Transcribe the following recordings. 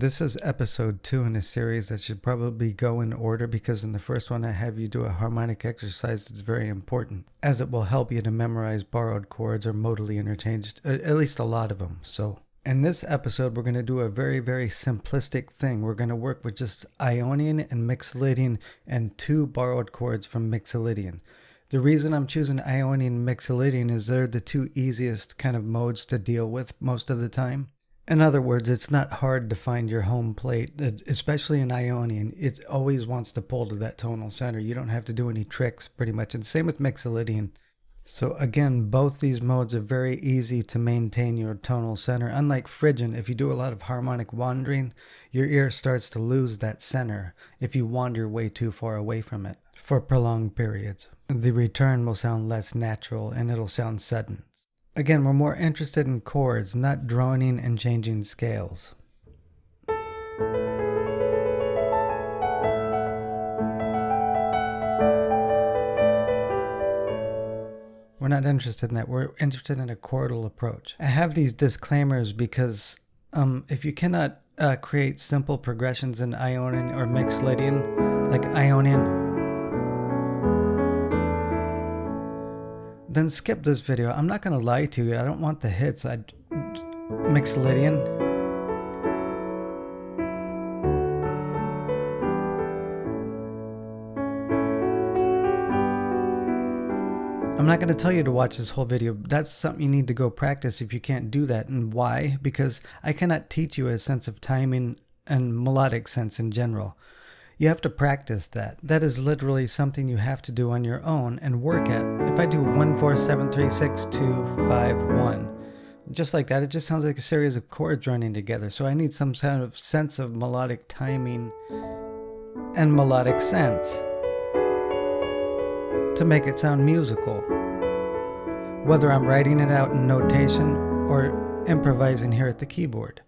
This is episode 2 in a series that should probably go in order because in the first one I have you do a harmonic exercise that's very important, as it will help you to memorize borrowed chords or modally interchanged, at least a lot of them. So in this episode, we're going to do a very, very simplistic thing. We're going to work with just Ionian and Mixolydian and 2 borrowed chords from Mixolydian. The reason I'm choosing Ionian and Mixolydian is they're the 2 easiest kind of modes to deal with most of the time. In other words, it's not hard to find your home plate, especially in Ionian. It always wants to pull to that tonal center. You don't have to do any tricks pretty much. And same with Mixolydian. So again, both these modes are very easy to maintain your tonal center. Unlike Phrygian, if you do a lot of harmonic wandering, your ear starts to lose that center if you wander way too far away from it for prolonged periods. The return will sound less natural and it'll sound sudden. Again, we're more interested in chords, not droning and changing scales. We're not interested in that. We're interested in a chordal approach. I have these disclaimers because if you cannot create simple progressions in Ionian or Mixolydian, like Ionian, then skip this video. I'm not going to lie to you. I don't want the hits. Mixolydian. I'm not going to tell you to watch this whole video. That's something you need to go practice if you can't do that. And why? Because I cannot teach you a sense of timing and melodic sense in general. You have to practice that. That is literally something you have to do on your own and work at. If I do 1, 4, 7, 3, 6, 2, 5, 1, just like that, it just sounds like a series of chords running together. So I need some kind of sense of melodic timing and melodic sense to make it sound musical. Whether I'm writing it out in notation or improvising here at the keyboard.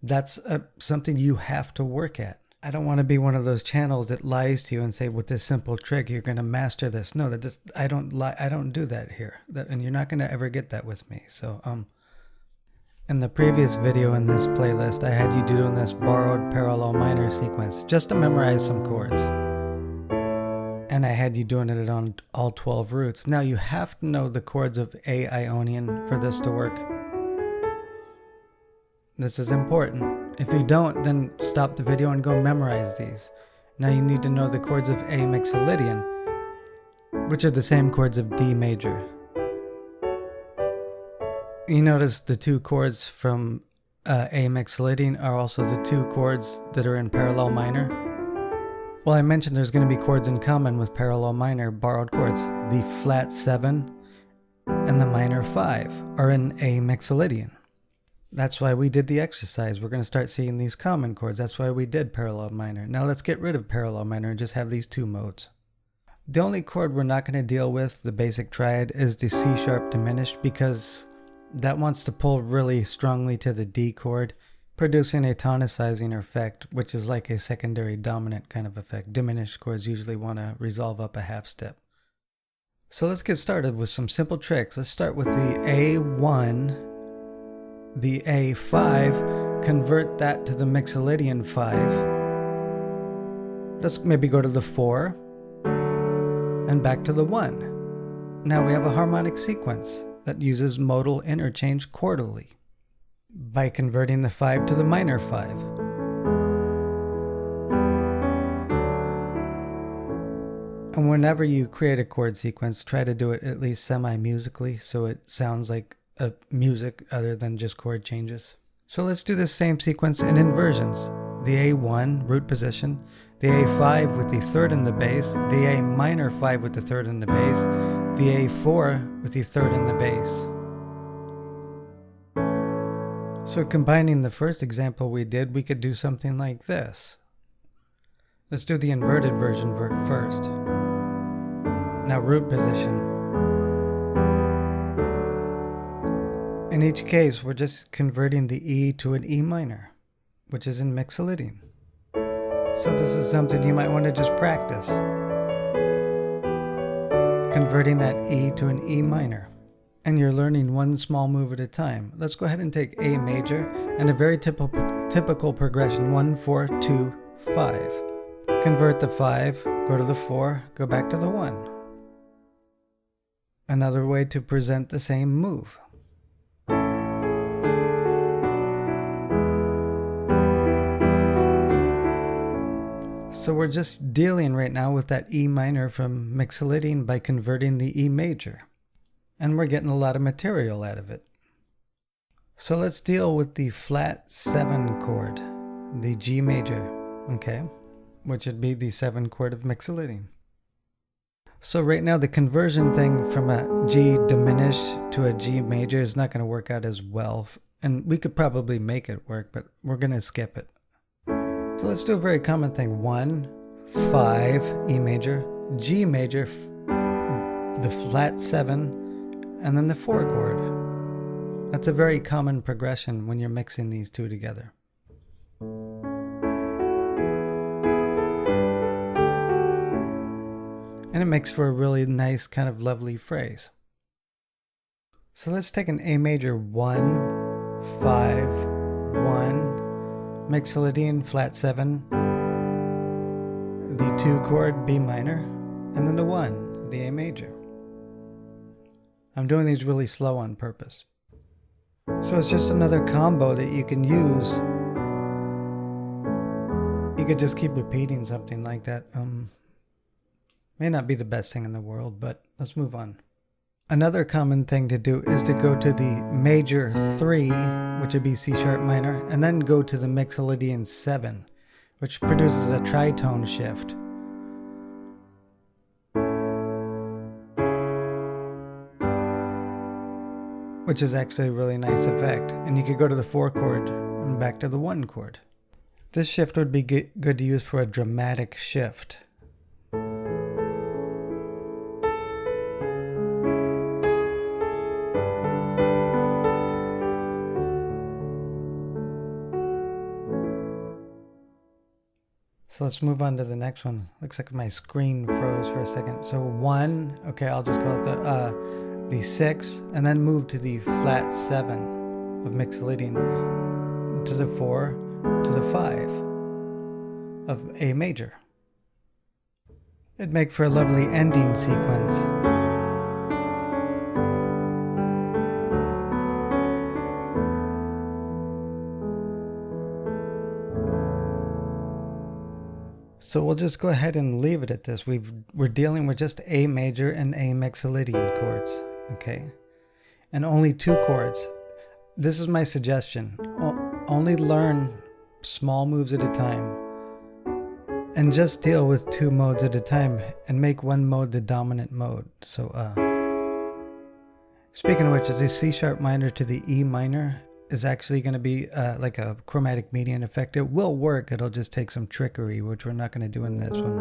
That's something you have to work at. I don't want to be one of those channels that lies to you and say, with this simple trick, you're going to master this. No, I don't do that here. And you're not going to ever get that with me. So, in the previous video in this playlist, I had you doing this borrowed parallel minor sequence just to memorize some chords. And I had you doing it on all 12 roots. Now you have to know the chords of A Ionian for this to work. This is important. If you don't, then stop the video and go memorize these. Now you need to know the chords of A Mixolydian, which are the same chords of D major. You notice the 2 chords from A Mixolydian are also the 2 chords that are in parallel minor. Well, I mentioned there's going to be chords in common with parallel minor borrowed chords. The flat 7 and the minor 5 are in A Mixolydian. That's why we did the exercise. We're going to start seeing these common chords. That's why we did parallel minor. Now let's get rid of parallel minor and just have these 2 modes. The only chord we're not going to deal with, the basic triad, is the C sharp diminished because that wants to pull really strongly to the D chord, producing a tonicizing effect, which is like a secondary dominant kind of effect. Diminished chords usually want to resolve up a half step. So let's get started with some simple tricks. Let's start with the A1. The A5, convert that to the Mixolydian 5. Let's maybe go to the 4 and back to the 1. Now we have a harmonic sequence that uses modal interchange chordally by converting the 5 to the minor 5. And whenever you create a chord sequence, try to do it at least semi-musically so it sounds like a music other than just chord changes. So let's do the same sequence in inversions. The A1 root position, the A5 with the 3rd in the bass, the A minor 5 with the 3rd in the bass, the A4 with the 3rd in the bass. So combining the first example we did, we could do something like this. Let's do the inverted version first. Now root position. In each case, we're just converting the E to an E minor, which is in Mixolydian. So this is something you might want to just practice. Converting that E to an E minor. and you're learning one small move at a time. Let's go ahead and take A major and a very typical progression, 1, 4, 2, 5. Convert the 5, go to the 4, go back to the 1. Another way to present the same move. So we're just dealing right now with that E minor from Mixolydian by converting the E major. And we're getting a lot of material out of it. So let's deal with the flat 7 chord, the G major, okay? Which would be the 7 chord of Mixolydian. So right now the conversion thing from a G diminished to a G major is not going to work out as well. And we could probably make it work, but we're going to skip it. So let's do a very common thing. 1, 5, E major, G major, the flat 7, and then the 4 chord. That's a very common progression when you're mixing these two together. And it makes for a really nice, kind of lovely phrase. So let's take an A major 1, 5, 1, Mixolydian flat 7, the 2 chord B minor, and then the 1, the A major. I'm doing these really slow on purpose. So it's just another combo that you can use. You could just keep repeating something like that. May not be the best thing in the world, but let's move on. Another common thing to do is to go to the major 3, which would be C sharp minor, and then go to the Mixolydian 7, which produces a tritone shift. Which is actually a really nice effect. And you could go to the 4 chord and back to the 1 chord. This shift would be good to use for a dramatic shift. So let's move on to the next one. Looks like my screen froze for a second. So 1, okay, I'll just call it the 6, and then move to the flat 7 of Mixolydian, to the 4, to the 5 of A major. It'd make for a lovely ending sequence. So we'll just go ahead and leave it at this. We're dealing with just A major and A Mixolydian chords, okay? And only 2 chords. This is my suggestion. Only learn small moves at a time. And just deal with 2 modes at a time and make one mode the dominant mode. So, speaking of which, is the C sharp minor to the E minor is actually going to be like a chromatic median effect. It will work, it'll just take some trickery, which we're not going to do in this one.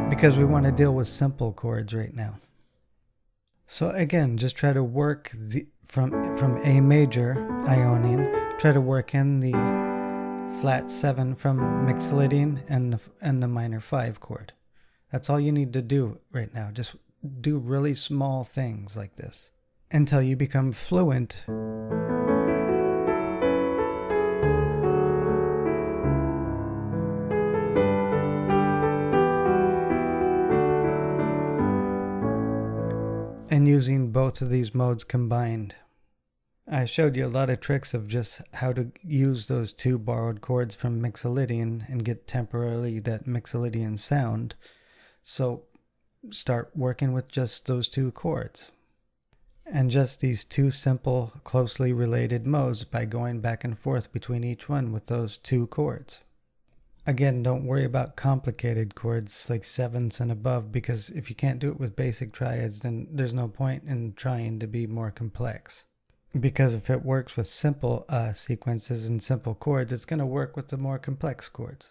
Because we want to deal with simple chords right now. So again, just try to work from A major, Ionian, try to work in the flat 7 from Mixolydian and the minor 5 chord. That's all you need to do right now. Just do really small things like this until you become fluent. And using both of these modes combined. I showed you a lot of tricks of just how to use those 2 borrowed chords from Mixolydian and get temporarily that Mixolydian sound. So start working with just those 2 chords and just these 2 simple, closely related modes by going back and forth between each one with those 2 chords. Again, don't worry about complicated chords like 7ths and above, because if you can't do it with basic triads, then there's no point in trying to be more complex. Because if it works with simple sequences and simple chords, it's going to work with the more complex chords.